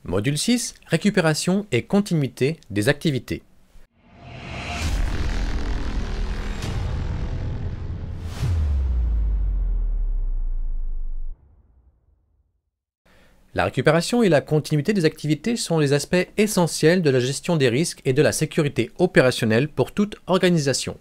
Module 6, récupération et continuité des activités. La récupération et la continuité des activités sont les aspects essentiels de la gestion des risques et de la sécurité opérationnelle pour toute organisation.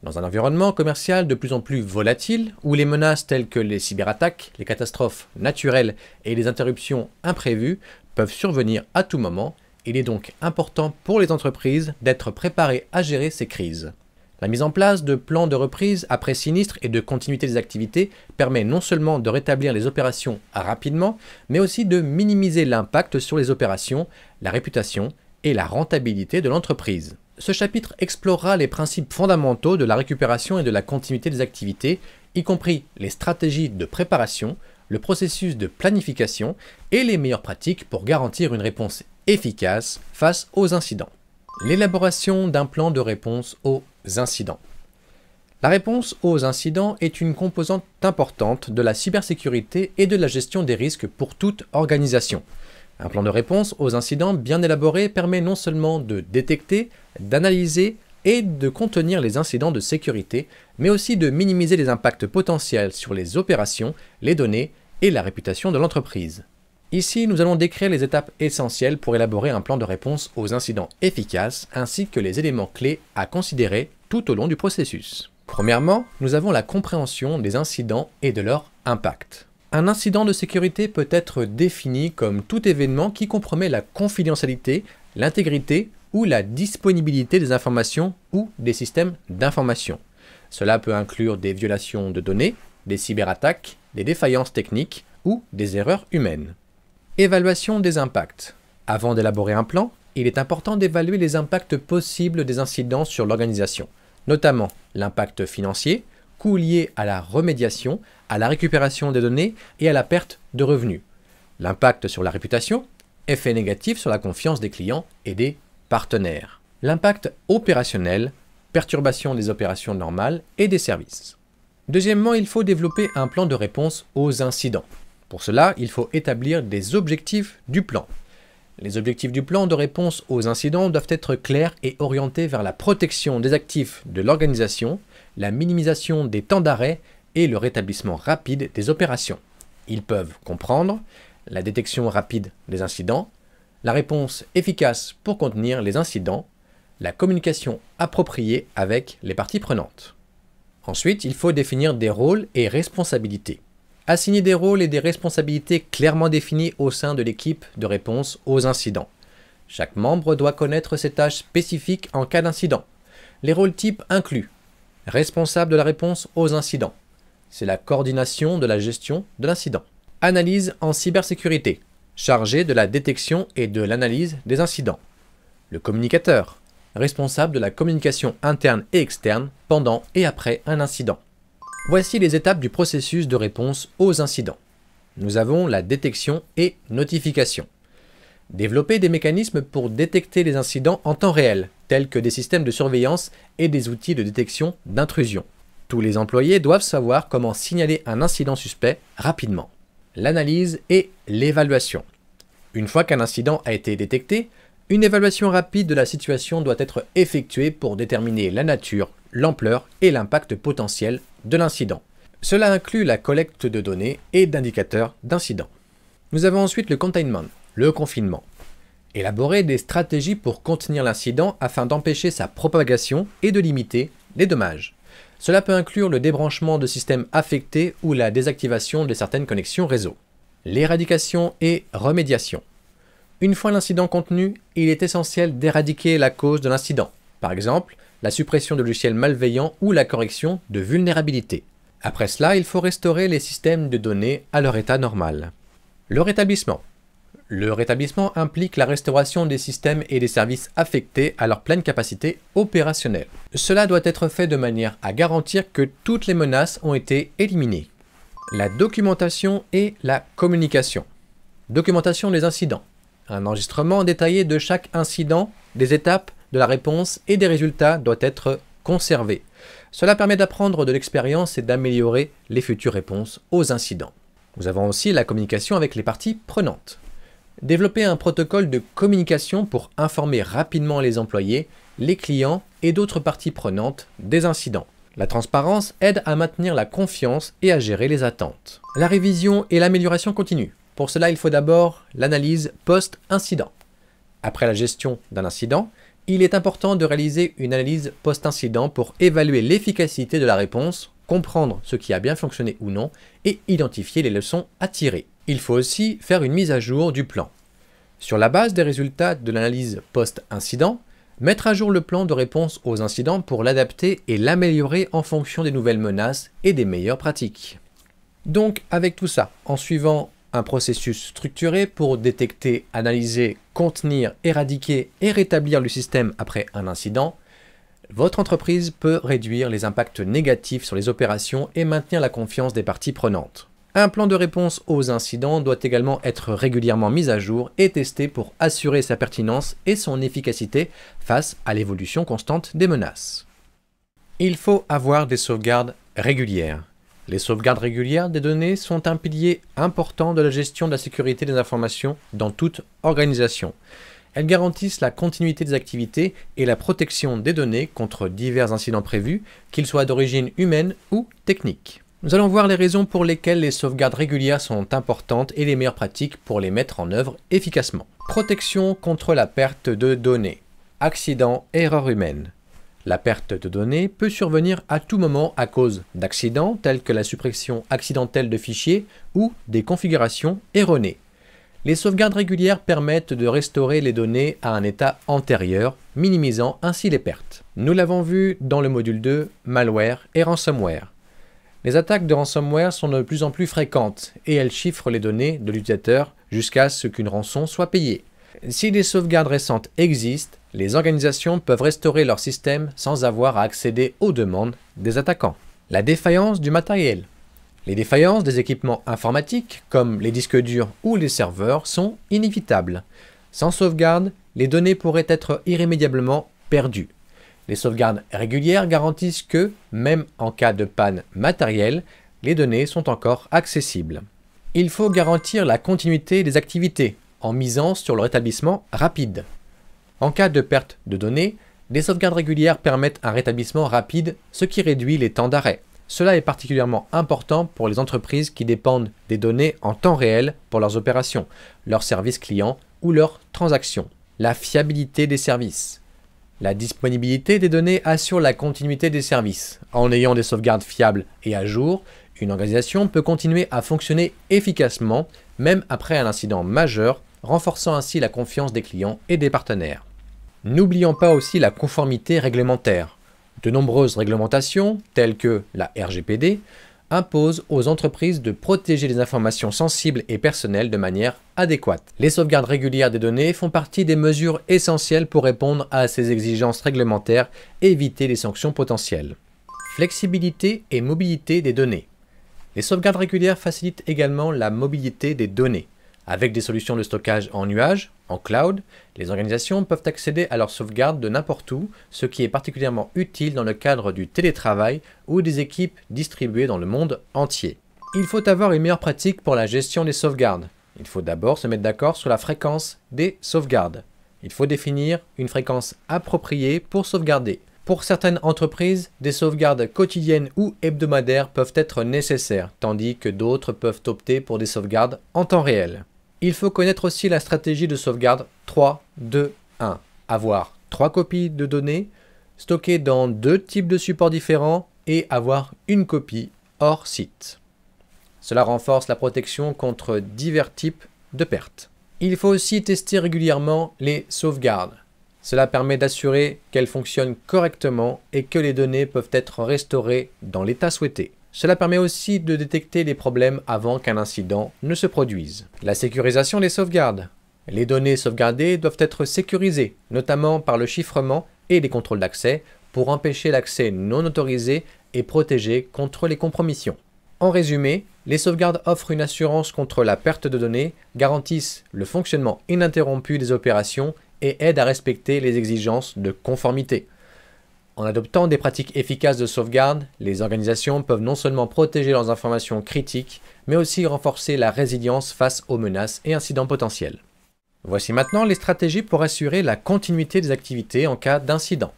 Dans un environnement commercial de plus en plus volatile, où les menaces telles que les cyberattaques, les catastrophes naturelles et les interruptions imprévues peuvent survenir à tout moment, il est donc important pour les entreprises d'être préparées à gérer ces crises. La mise en place de plans de reprise après sinistre et de continuité des activités permet non seulement de rétablir les opérations rapidement, mais aussi de minimiser l'impact sur les opérations, la réputation et la rentabilité de l'entreprise. Ce chapitre explorera les principes fondamentaux de la récupération et de la continuité des activités, y compris les stratégies de préparation, le processus de planification et les meilleures pratiques pour garantir une réponse efficace face aux incidents. L'élaboration d'un plan de réponse aux incidents. La réponse aux incidents est une composante importante de la cybersécurité et de la gestion des risques pour toute organisation. Un plan de réponse aux incidents bien élaboré permet non seulement de détecter, d'analyser et de contenir les incidents de sécurité, mais aussi de minimiser les impacts potentiels sur les opérations, les données et la réputation de l'entreprise. Ici, nous allons décrire les étapes essentielles pour élaborer un plan de réponse aux incidents efficace, ainsi que les éléments clés à considérer tout au long du processus. Premièrement, nous avons la compréhension des incidents et de leur impact. Un incident de sécurité peut être défini comme tout événement qui compromet la confidentialité, l'intégrité ou la disponibilité des informations ou des systèmes d'information. Cela peut inclure des violations de données, des cyberattaques, des défaillances techniques ou des erreurs humaines. Évaluation des impacts. Avant d'élaborer un plan, il est important d'évaluer les impacts possibles des incidents sur l'organisation, notamment l'impact financier, coûts liés à la remédiation, à la récupération des données et à la perte de revenus, l'impact sur la réputation, effet négatif sur la confiance des clients et des partenaires, l'impact opérationnel, perturbation des opérations normales et des services. Deuxièmement, il faut développer un plan de réponse aux incidents. Pour cela, il faut établir des objectifs du plan. Les objectifs du plan de réponse aux incidents doivent être clairs et orientés vers la protection des actifs de l'organisation, la minimisation des temps d'arrêt et le rétablissement rapide des opérations. Ils peuvent comprendre la détection rapide des incidents, la réponse efficace pour contenir les incidents, la communication appropriée avec les parties prenantes. Ensuite, il faut définir des rôles et responsabilités. Assigner des rôles et des responsabilités clairement définis au sein de l'équipe de réponse aux incidents. Chaque membre doit connaître ses tâches spécifiques en cas d'incident. Les rôles types incluent responsable de la réponse aux incidents. C'est la coordination de la gestion de l'incident. Analyse en cybersécurité. Chargé de la détection et de l'analyse des incidents. Le communicateur. Responsable de la communication interne et externe pendant et après un incident. Voici les étapes du processus de réponse aux incidents. Nous avons la détection et notification. Développer des mécanismes pour détecter les incidents en temps réel, tels que des systèmes de surveillance et des outils de détection d'intrusion. Tous les employés doivent savoir comment signaler un incident suspect rapidement. L'analyse et l'évaluation. Une fois qu'un incident a été détecté, une évaluation rapide de la situation doit être effectuée pour déterminer la nature, l'ampleur et l'impact potentiel de l'incident. Cela inclut la collecte de données et d'indicateurs d'incidents. Nous avons ensuite le containment, le confinement. Élaborer des stratégies pour contenir l'incident afin d'empêcher sa propagation et de limiter les dommages. Cela peut inclure le débranchement de systèmes affectés ou la désactivation de certaines connexions réseau. L'éradication et remédiation. Une fois l'incident contenu, il est essentiel d'éradiquer la cause de l'incident. Par exemple, la suppression de logiciels malveillants ou la correction de vulnérabilités. Après cela, il faut restaurer les systèmes de données à leur état normal. Le rétablissement. Le rétablissement implique la restauration des systèmes et des services affectés à leur pleine capacité opérationnelle. Cela doit être fait de manière à garantir que toutes les menaces ont été éliminées. La documentation et la communication. Documentation des incidents. Un enregistrement détaillé de chaque incident, des étapes de la réponse et des résultats doit être conservé. Cela permet d'apprendre de l'expérience et d'améliorer les futures réponses aux incidents. Nous avons aussi la communication avec les parties prenantes. Développer un protocole de communication pour informer rapidement les employés, les clients et d'autres parties prenantes des incidents. La transparence aide à maintenir la confiance et à gérer les attentes. La révision et l'amélioration continue. Pour cela, il faut d'abord l'analyse post-incident. Après la gestion d'un incident, il est important de réaliser une analyse post-incident pour évaluer l'efficacité de la réponse, comprendre ce qui a bien fonctionné ou non et identifier les leçons à tirer. Il faut aussi faire une mise à jour du plan. Sur la base des résultats de l'analyse post-incident, mettre à jour le plan de réponse aux incidents pour l'adapter et l'améliorer en fonction des nouvelles menaces et des meilleures pratiques. Donc avec tout ça, en suivant un processus structuré pour détecter, analyser, contenir, éradiquer et rétablir le système après un incident, votre entreprise peut réduire les impacts négatifs sur les opérations et maintenir la confiance des parties prenantes. Un plan de réponse aux incidents doit également être régulièrement mis à jour et testé pour assurer sa pertinence et son efficacité face à l'évolution constante des menaces. Il faut avoir des sauvegardes régulières. Les sauvegardes régulières des données sont un pilier important de la gestion de la sécurité des informations dans toute organisation. Elles garantissent la continuité des activités et la protection des données contre divers incidents prévus, qu'ils soient d'origine humaine ou technique. Nous allons voir les raisons pour lesquelles les sauvegardes régulières sont importantes et les meilleures pratiques pour les mettre en œuvre efficacement. Protection contre la perte de données. Accidents, erreurs humaines. La perte de données peut survenir à tout moment à cause d'accidents tels que la suppression accidentelle de fichiers ou des configurations erronées. Les sauvegardes régulières permettent de restaurer les données à un état antérieur, minimisant ainsi les pertes. Nous l'avons vu dans le module 2, malware et ransomware. Les attaques de ransomware sont de plus en plus fréquentes et elles chiffrent les données de l'utilisateur jusqu'à ce qu'une rançon soit payée. Si des sauvegardes récentes existent, les organisations peuvent restaurer leur système sans avoir à accéder aux demandes des attaquants. La défaillance du matériel. Les défaillances des équipements informatiques, comme les disques durs ou les serveurs, sont inévitables. Sans sauvegarde, les données pourraient être irrémédiablement perdues. Les sauvegardes régulières garantissent que, même en cas de panne matérielle, les données sont encore accessibles. Il faut garantir la continuité des activités en misant sur le rétablissement rapide. En cas de perte de données, les sauvegardes régulières permettent un rétablissement rapide, ce qui réduit les temps d'arrêt. Cela est particulièrement important pour les entreprises qui dépendent des données en temps réel pour leurs opérations, leurs services clients ou leurs transactions. La fiabilité des services. La disponibilité des données assure la continuité des services. En ayant des sauvegardes fiables et à jour, une organisation peut continuer à fonctionner efficacement, même après un incident majeur, renforçant ainsi la confiance des clients et des partenaires. N'oublions pas aussi la conformité réglementaire. De nombreuses réglementations, telles que la RGPD, imposent aux entreprises de protéger les informations sensibles et personnelles de manière adéquate. Les sauvegardes régulières des données font partie des mesures essentielles pour répondre à ces exigences réglementaires et éviter les sanctions potentielles. Flexibilité et mobilité des données. Les sauvegardes régulières facilitent également la mobilité des données. Avec des solutions de stockage en nuage, en cloud, les organisations peuvent accéder à leurs sauvegardes de n'importe où, ce qui est particulièrement utile dans le cadre du télétravail ou des équipes distribuées dans le monde entier. Il faut avoir une meilleure pratique pour la gestion des sauvegardes. Il faut d'abord se mettre d'accord sur la fréquence des sauvegardes. Il faut définir une fréquence appropriée pour sauvegarder. Pour certaines entreprises, des sauvegardes quotidiennes ou hebdomadaires peuvent être nécessaires, tandis que d'autres peuvent opter pour des sauvegardes en temps réel. Il faut connaître aussi la stratégie de sauvegarde 3, 2, 1. Avoir 3 copies de données, stockées dans 2 types de supports différents et avoir une copie hors site. Cela renforce la protection contre divers types de pertes. Il faut aussi tester régulièrement les sauvegardes. Cela permet d'assurer qu'elles fonctionnent correctement et que les données peuvent être restaurées dans l'état souhaité. Cela permet aussi de détecter les problèmes avant qu'un incident ne se produise. La sécurisation des sauvegardes. Les données sauvegardées doivent être sécurisées, notamment par le chiffrement et les contrôles d'accès, pour empêcher l'accès non autorisé et protéger contre les compromissions. En résumé, les sauvegardes offrent une assurance contre la perte de données, garantissent le fonctionnement ininterrompu des opérations et aident à respecter les exigences de conformité. En adoptant des pratiques efficaces de sauvegarde, les organisations peuvent non seulement protéger leurs informations critiques, mais aussi renforcer la résilience face aux menaces et incidents potentiels. Voici maintenant les stratégies pour assurer la continuité des activités en cas d'incident.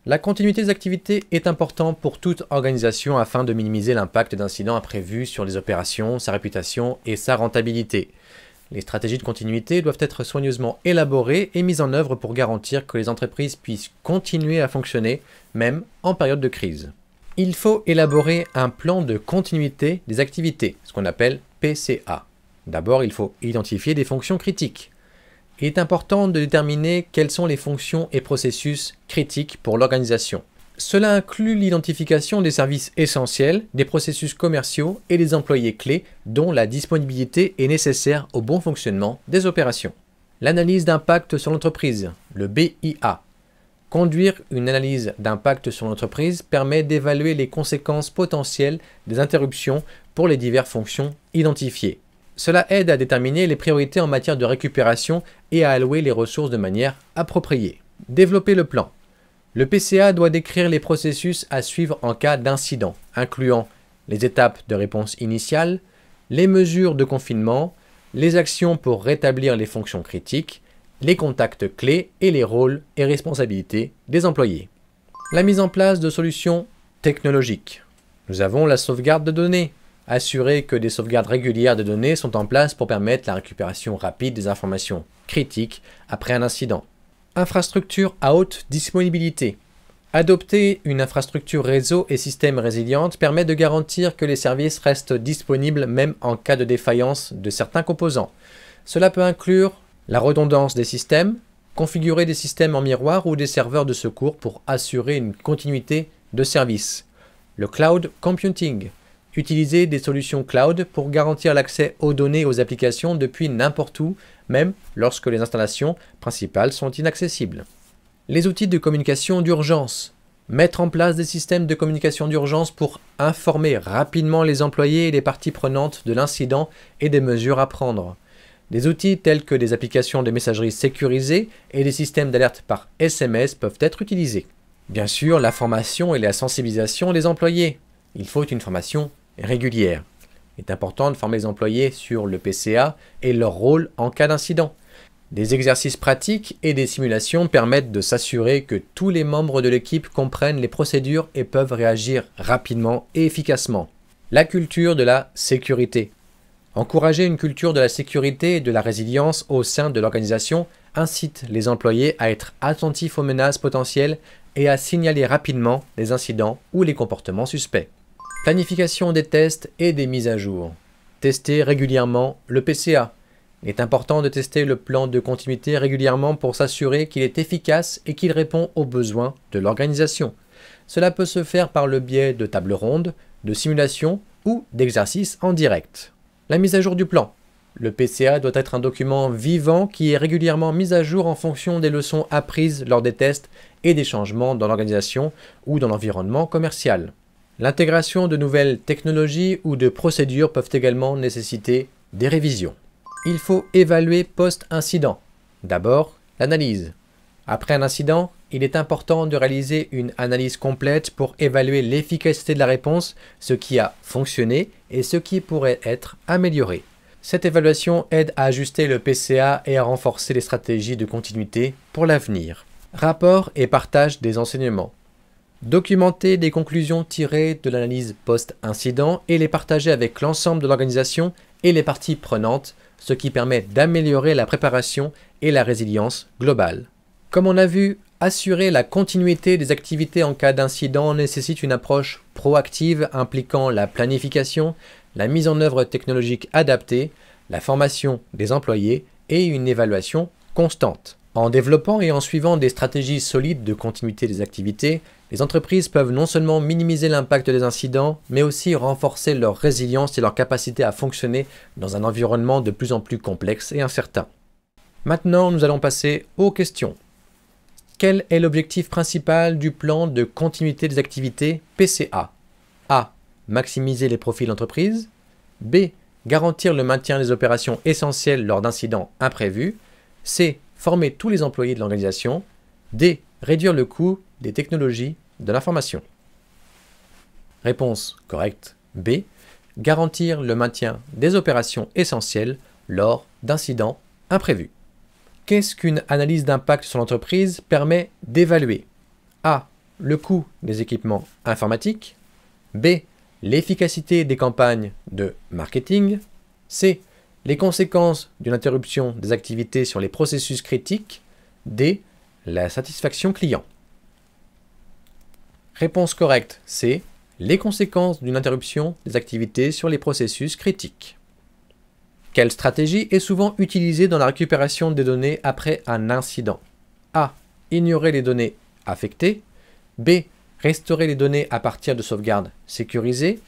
La continuité des activités est importante pour toute organisation afin de minimiser l'impact d'incidents imprévus sur les opérations, sa réputation et sa rentabilité. Les stratégies de continuité doivent être soigneusement élaborées et mises en œuvre pour garantir que les entreprises puissent continuer à fonctionner, même en période de crise. Il faut élaborer un plan de continuité des activités, ce qu'on appelle PCA. D'abord, il faut identifier des fonctions critiques. Il est important de déterminer quelles sont les fonctions et processus critiques pour l'organisation. Cela inclut l'identification des services essentiels, des processus commerciaux et des employés clés dont la disponibilité est nécessaire au bon fonctionnement des opérations. L'analyse d'impact sur l'entreprise, le BIA. Conduire une analyse d'impact sur l'entreprise permet d'évaluer les conséquences potentielles des interruptions pour les diverses fonctions identifiées. Cela aide à déterminer les priorités en matière de récupération et à allouer les ressources de manière appropriée. Développer le plan. Le PCA doit décrire les processus à suivre en cas d'incident, incluant les étapes de réponse initiale, les mesures de confinement, les actions pour rétablir les fonctions critiques, les contacts clés et les rôles et responsabilités des employés. La mise en place de solutions technologiques. Nous avons la sauvegarde de données. Assurer que des sauvegardes régulières de données sont en place pour permettre la récupération rapide des informations critiques après un incident. Infrastructure à haute disponibilité. Adopter une infrastructure réseau et système résiliente permet de garantir que les services restent disponibles même en cas de défaillance de certains composants. Cela peut inclure la redondance des systèmes, configurer des systèmes en miroir ou des serveurs de secours pour assurer une continuité de service. Le cloud computing. Utiliser des solutions cloud pour garantir l'accès aux données et aux applications depuis n'importe où, même lorsque les installations principales sont inaccessibles. Les outils de communication d'urgence. Mettre en place des systèmes de communication d'urgence pour informer rapidement les employés et les parties prenantes de l'incident et des mesures à prendre. Des outils tels que des applications de messagerie sécurisées et des systèmes d'alerte par SMS peuvent être utilisés. Bien sûr, la formation et la sensibilisation des employés. Il faut une formation régulière. Il est important de former les employés sur le PCA et leur rôle en cas d'incident. Des exercices pratiques et des simulations permettent de s'assurer que tous les membres de l'équipe comprennent les procédures et peuvent réagir rapidement et efficacement. La culture de la sécurité. Encourager une culture de la sécurité et de la résilience au sein de l'organisation incite les employés à être attentifs aux menaces potentielles et à signaler rapidement les incidents ou les comportements suspects. Planification des tests et des mises à jour. Tester régulièrement le PCA. Il est important de tester le plan de continuité régulièrement pour s'assurer qu'il est efficace et qu'il répond aux besoins de l'organisation. Cela peut se faire par le biais de tables rondes, de simulations ou d'exercices en direct. La mise à jour du plan. Le PCA doit être un document vivant qui est régulièrement mis à jour en fonction des leçons apprises lors des tests et des changements dans l'organisation ou dans l'environnement commercial. L'intégration de nouvelles technologies ou de procédures peuvent également nécessiter des révisions. Il faut évaluer post-incident. D'abord, l'analyse. Après un incident, il est important de réaliser une analyse complète pour évaluer l'efficacité de la réponse, ce qui a fonctionné et ce qui pourrait être amélioré. Cette évaluation aide à ajuster le PCA et à renforcer les stratégies de continuité pour l'avenir. Rapport et partage des enseignements. Documenter des conclusions tirées de l'analyse post-incident et les partager avec l'ensemble de l'organisation et les parties prenantes, ce qui permet d'améliorer la préparation et la résilience globale. Comme on a vu, assurer la continuité des activités en cas d'incident nécessite une approche proactive impliquant la planification, la mise en œuvre technologique adaptée, la formation des employés et une évaluation constante. En développant et en suivant des stratégies solides de continuité des activités, les entreprises peuvent non seulement minimiser l'impact des incidents, mais aussi renforcer leur résilience et leur capacité à fonctionner dans un environnement de plus en plus complexe et incertain. Maintenant, nous allons passer aux questions. Quel est l'objectif principal du plan de continuité des activités PCA? A. Maximiser les profits de l'entreprise. B. Garantir le maintien des opérations essentielles lors d'incidents imprévus. C. Former tous les employés de l'organisation. D. Réduire le coût des technologies de l'information. Réponse correcte B. Garantir le maintien des opérations essentielles lors d'incidents imprévus. Qu'est-ce qu'une analyse d'impact sur l'entreprise permet d'évaluer? A. Le coût des équipements informatiques. B. L'efficacité des campagnes de marketing. C. Les conséquences d'une interruption des activités sur les processus critiques. D. La satisfaction client. Réponse correcte, C. Les conséquences d'une interruption des activités sur les processus critiques. Quelle stratégie est souvent utilisée dans la récupération des données après un incident? A. Ignorer les données affectées. B. Restaurer les données à partir de sauvegardes sécurisées.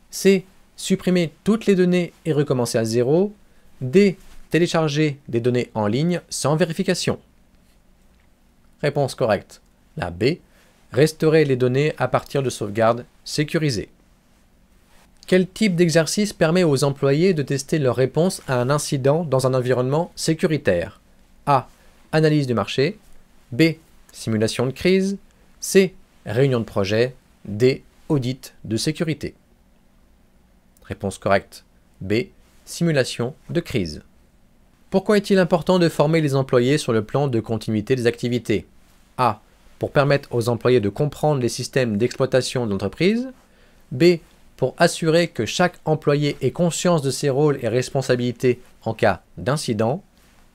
C. Supprimer toutes les données et recommencer à zéro. D. Télécharger des données en ligne sans vérification. Réponse correcte. La B. Restaurer les données à partir de sauvegardes sécurisées. Quel type d'exercice permet aux employés de tester leur réponse à un incident dans un environnement sécuritaire? A. Analyse du marché. B. Simulation de crise. C. Réunion de projet. D. Audit de sécurité. Réponse correcte. B. Simulation de crise. Pourquoi est-il important de former les employés sur le plan de continuité des activités? A. Pour permettre aux employés de comprendre les systèmes d'exploitation de l'entreprise. B. Pour assurer que chaque employé ait conscience de ses rôles et responsabilités en cas d'incident.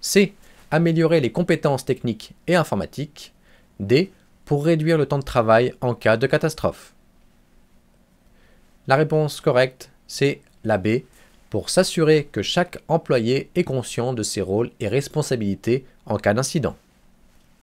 C. Améliorer les compétences techniques et informatiques. D. Pour réduire le temps de travail en cas de catastrophe. La réponse correcte, c'est la B. Pour s'assurer que chaque employé est conscient de ses rôles et responsabilités en cas d'incident.